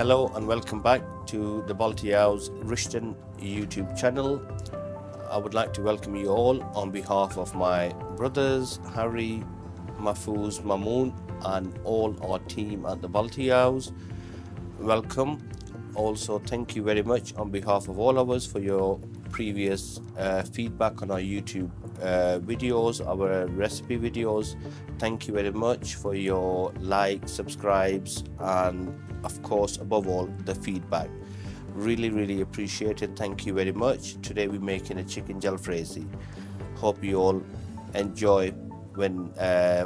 Hello and welcome back to the Balti Hussain YouTube channel. I would like to welcome you all on behalf of my brothers Harry, Mahfouz, Mamoon and all our team at the Balti House. Welcome. Also, thank you very much on behalf of all of us for your previous feedback on our YouTube videos, our recipe videos. Thank you very much for your likes, subscribes, and of course, above all, the feedback. Really appreciate it. Thank you very much. Today we're making a chicken jalfrezi. Hope you all enjoy when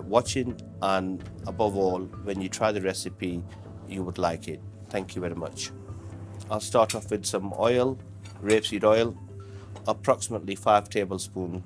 watching, and above all, when you try the recipe, you would like it. Thank you very much. I'll start off with some oil, rapeseed oil, approximately 5 tablespoons.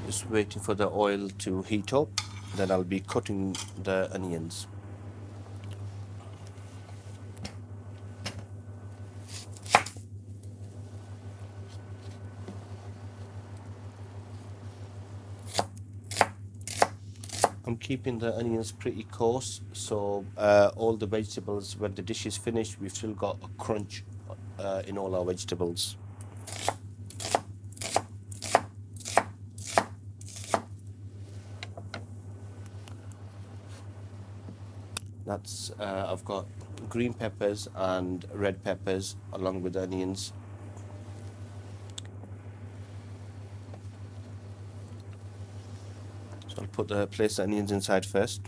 Just waiting for the oil to heat up, then I'll be cutting the onions. I'm keeping the onions pretty coarse, so all the vegetables, when the dish is finished, we've still got a crunch in all our vegetables. That's I've got green peppers and red peppers along with the onions. So I'll place the onions inside first.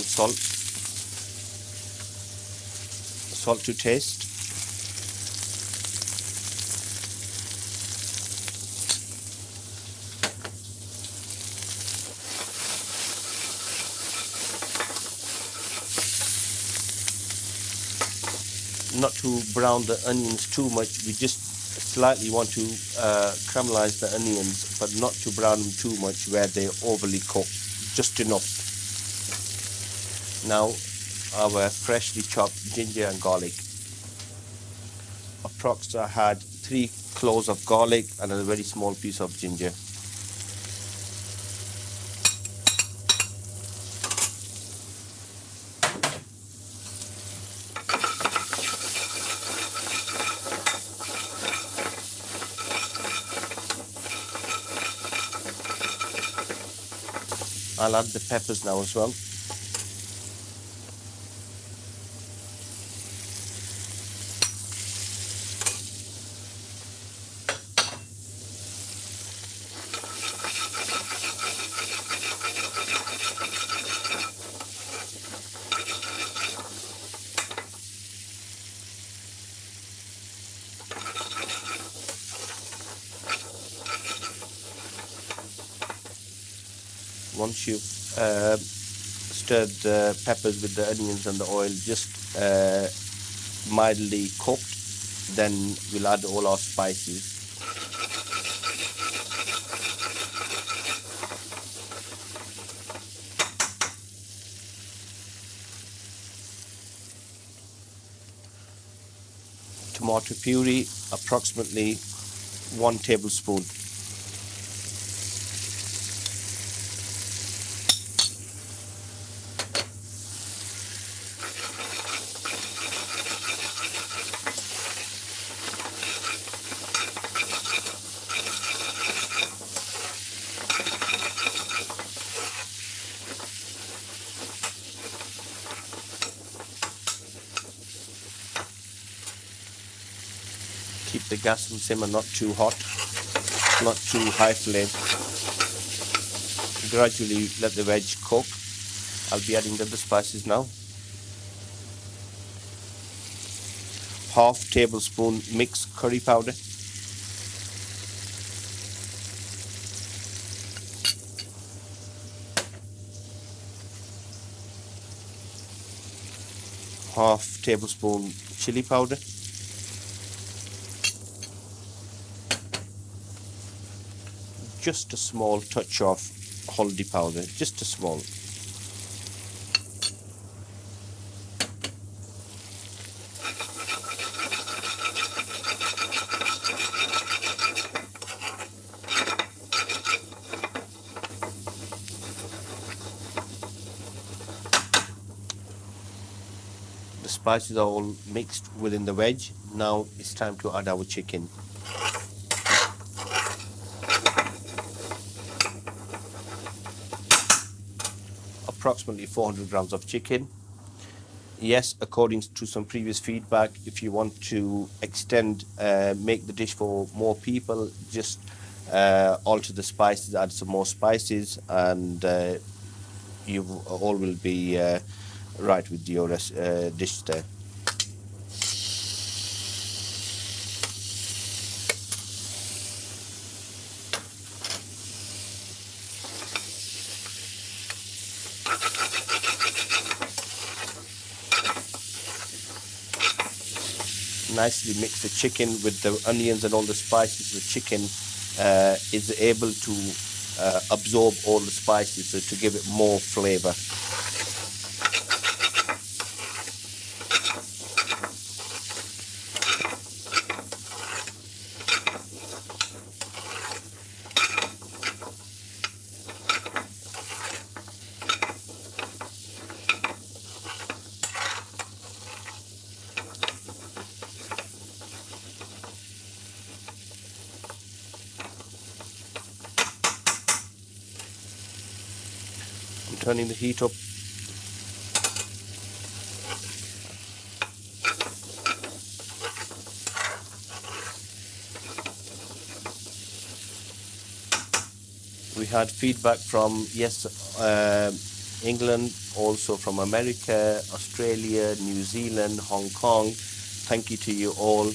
Some salt to taste. Not to brown the onions too much, we just slightly want to caramelize the onions, but not to brown them too much where they overly cook, just enough. Now our freshly chopped ginger and garlic. Approximately I had 3 cloves of garlic and a very small piece of ginger. I'll add the peppers now as well. Once you've stirred the peppers with the onions and the oil, just mildly cooked, then we'll add all our spices. Tomato puree, approximately 1 tablespoon. Keep the gas on simmer, not too hot, not too high flame. Gradually let the veg cook. I'll be adding the other spices now. half tablespoon mixed curry powder, half tablespoon chili powder, just a small touch of haldi powder, just a small. The spices are all mixed within the veg. Now it's time to add our chicken. Approximately 400 grams of chicken. Yes, according to some previous feedback, if you want to extend, make the dish for more people, just alter the spices, add some more spices, and you all will be right with your dish there. Nicely mix the chicken with the onions and all the spices. The chicken is able to absorb all the spices, so to give it more flavor. I'm turning the heat up. We had feedback from, yes, England, also from America, Australia, New Zealand, Hong Kong. Thank you to you all.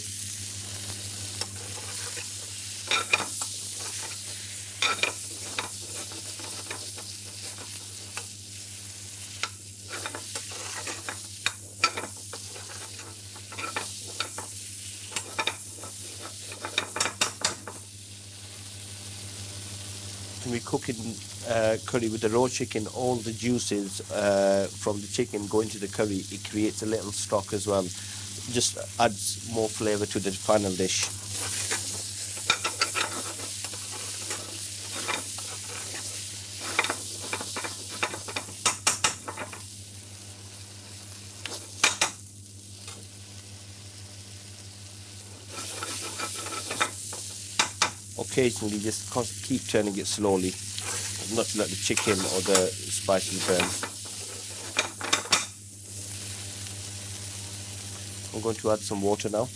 When we cook in curry with the raw chicken, all the juices from the chicken go into the curry. It creates a little stock as well. Just adds more flavor to the final dish. Occasionally just keep turning it slowly, not to let the chicken or the spices burn. I'm going to add some water now.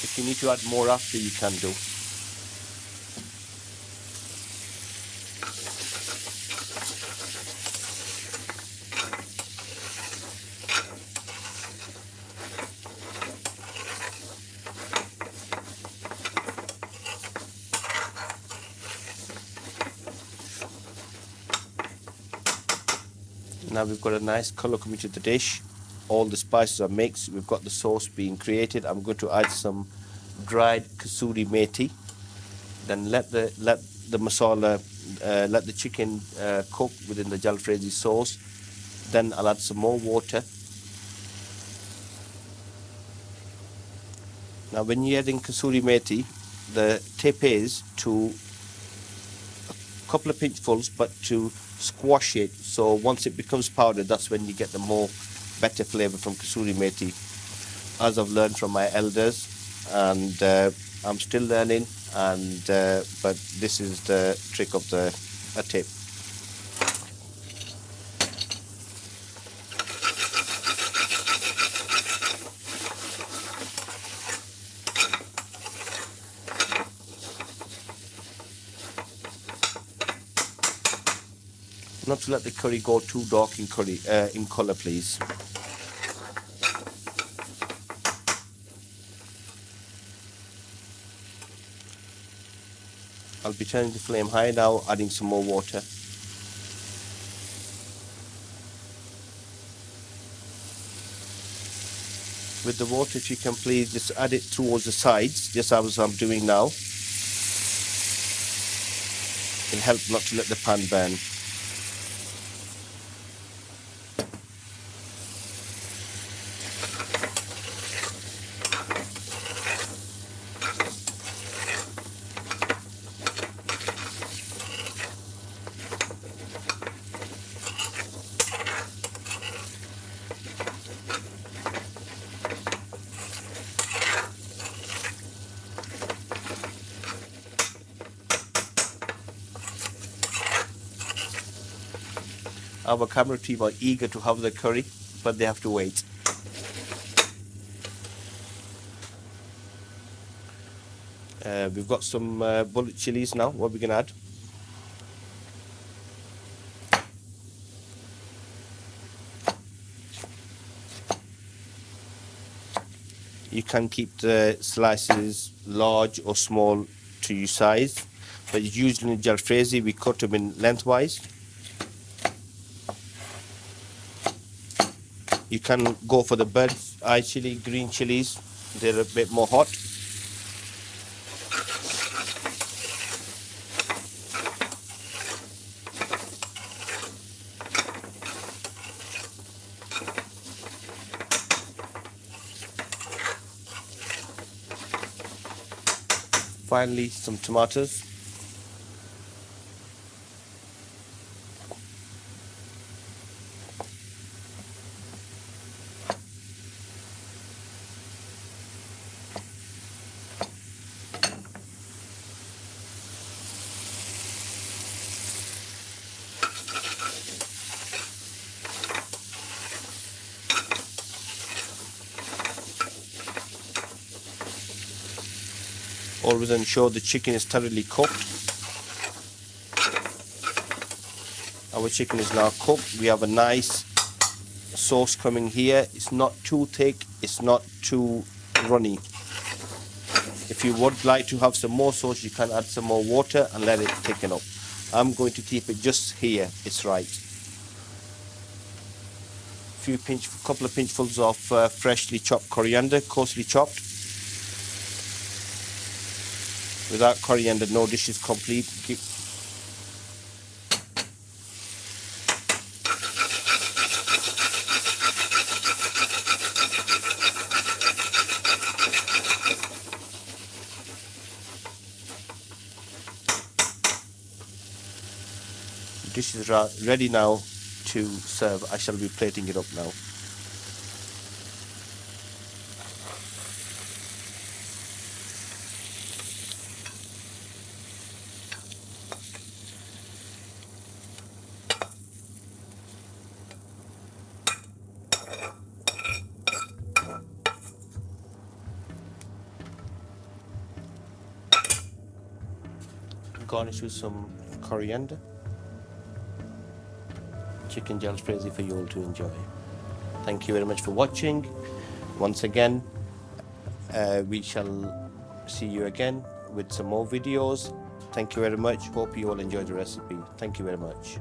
If you need to add more after, you can do. Now we've got a nice color coming to the dish. All the spices are mixed. We've got the sauce being created. I'm going to add some dried kasuri methi. Then let the masala, let the chicken cook within the jalfrezi sauce. Then I'll add some more water. Now when you're adding kasuri methi, the tip is to a couple of pinchfuls, but to squash it, so once it becomes powdered, that's when you get the more better flavor from kasuri methi, as I've learned from my elders, and I'm still learning, and but this is the trick of the tip. Not to let the curry go too dark in color, please. I'll be turning the flame high now, adding some more water. With the water, if you can please just add it towards the sides, just as I'm doing now. It'll help not to let the pan burn. Our camera team are eager to have the curry, but they have to wait. We've got some bullet chilies now. What we're gonna add? You can keep the slices large or small to your size, but usually in jalfrezi we cut them in lengthwise. You can go for the bird's eye chili, green chilies. They're a bit more hot. Finally, some tomatoes. Always ensure the chicken is thoroughly cooked. Our chicken is now cooked. We have a nice sauce coming here. It's not too thick, it's not too runny. If you would like to have some more sauce, you can add some more water and let it thicken up. I'm going to keep it just here. It's right. Couple of pinchfuls of freshly chopped coriander, coarsely chopped. Without coriander, no dish is complete. Dish is ready now to serve. I shall be plating it up now. Garnish with some coriander. Chicken jalfrezi for you all to enjoy. Thank you very much for watching. Once again, we shall see you again with some more videos. Thank you very much. Hope you all enjoyed the recipe. Thank you very much.